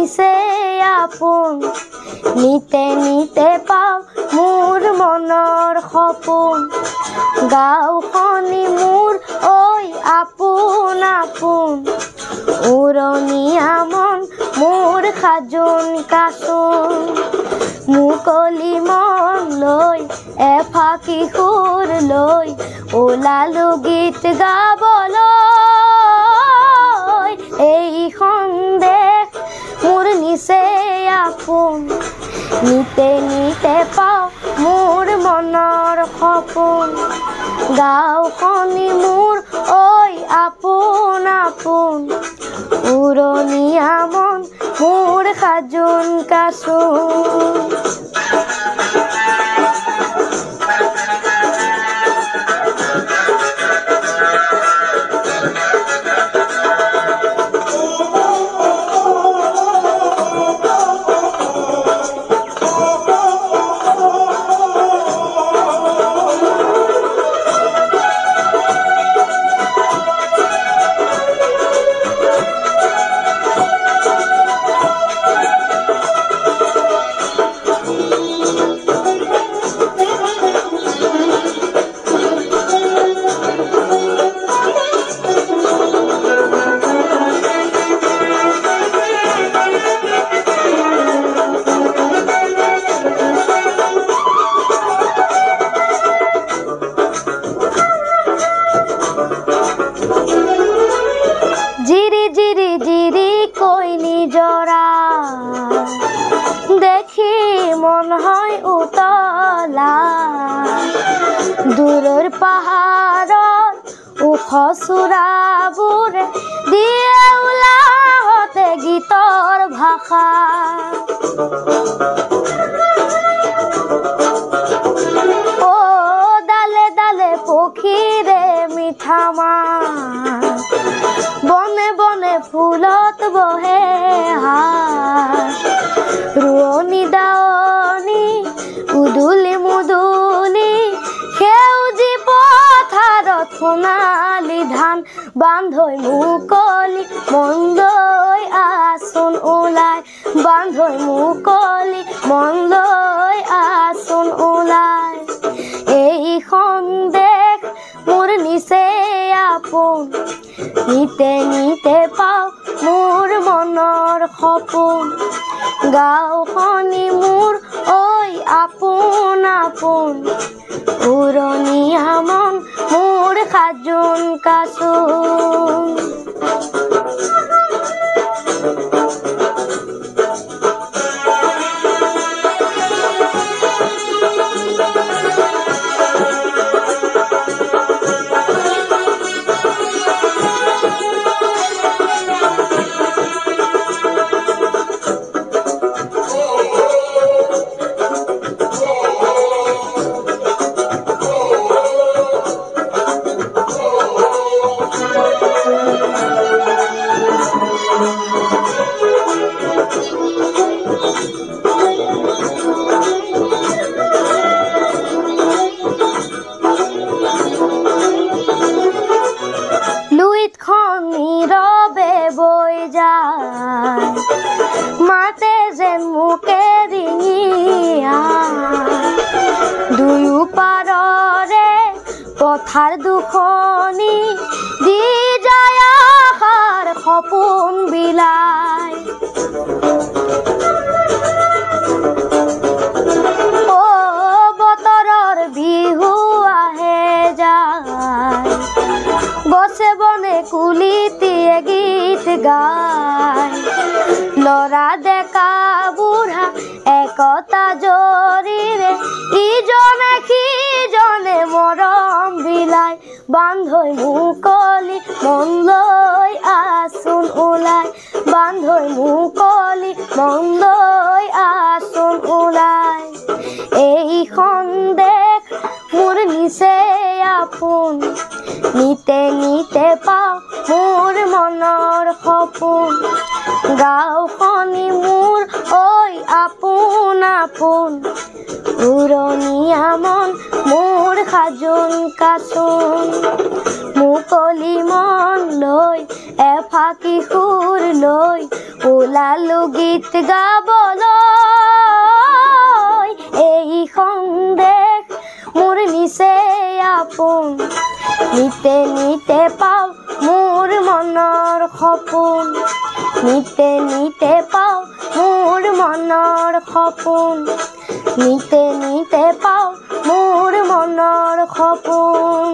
নিচে আপোন নিতে নিতে পাওঁ মোৰ মনৰ সপোন গাঁওখনি মোৰ ঐ আপোন আপোন উৰণীয়া মন মোৰ সাজোন কাচোন মুকলি মন লৈ এফাকি সুৰ লৈ ওলালো গীত গাবলৈ এইখন দেশ মোৰ নিচে আপোন নিতে নিতে পাওঁ মোৰ মনৰ সপোন গাঁওখনি মোৰ ঐ আপোন আপোন উৰণীয়া মন মোৰ সাজোন কাচোন দেখি মন হয় উতলা দূৰৰ পাহাৰৰ ওখ চূড়াবোৰে দিয়ে ওলাহতে গীতৰ ভাষা ও ডালে ডালে পক্ষীৰে মিঠা মাত বনে বনে ফুলত বহে হাত ৰোৱনী দাৱনী উদুলি মুদুলি সেউজী পথাৰত সোণালী ধান বান্ধৈ মুকলি মন লৈ আচোন ওলাই বান্ধৈ মুকলি মন লৈ আচোন ওলাই এইখন দেশ মোৰ নিচে আপোন নিতে নিতে পাওঁ মোৰ মনৰ সপোন গাঁওখনি মোৰ ঐ আপোন আপোন উৰণীয়া মন মোৰ সাজোন কাচোন নীৰৱে বৈ যায় মাতে যেন মোকে ৰিঙিয়া দুয়ো পাৰৰে পথাৰ দুখনি দি যায় আশাৰ সপোন বিলাই ও বতৰৰ বিহু আহে যায় গছে বনে কুলিটিয়ে গীত গায় লৰা ডেকা বুঢ়া একতা জৰিৰে ইজনে সিজনে মৰম বিলাই বান্ধৈ মুকলি মন লৈ আচোন ওলাই বান্ধৈ মুকলি মন লৈ আচোন ওলাই এইখন দেশ মোৰ নিচে আপোন নিতে নিতে পাওঁ মোৰ মনৰ সপোন গাঁওখনি মোৰ ঐ আপোন আপোন উৰণীয়া মন মোৰ সাজোন কাচোন মুকলি মন লৈ এফাকি সুৰ লৈ ওলালো গীত গাবলৈ এই সন্দেহ মোৰ নিচে আপোন নিতে নিতে পাওঁ মোৰ মনৰ সপোন নিতে নিতে পাওঁ মোৰ মনৰ সপোন নিতে নিতে পাওঁ মোৰ মনৰ সপোন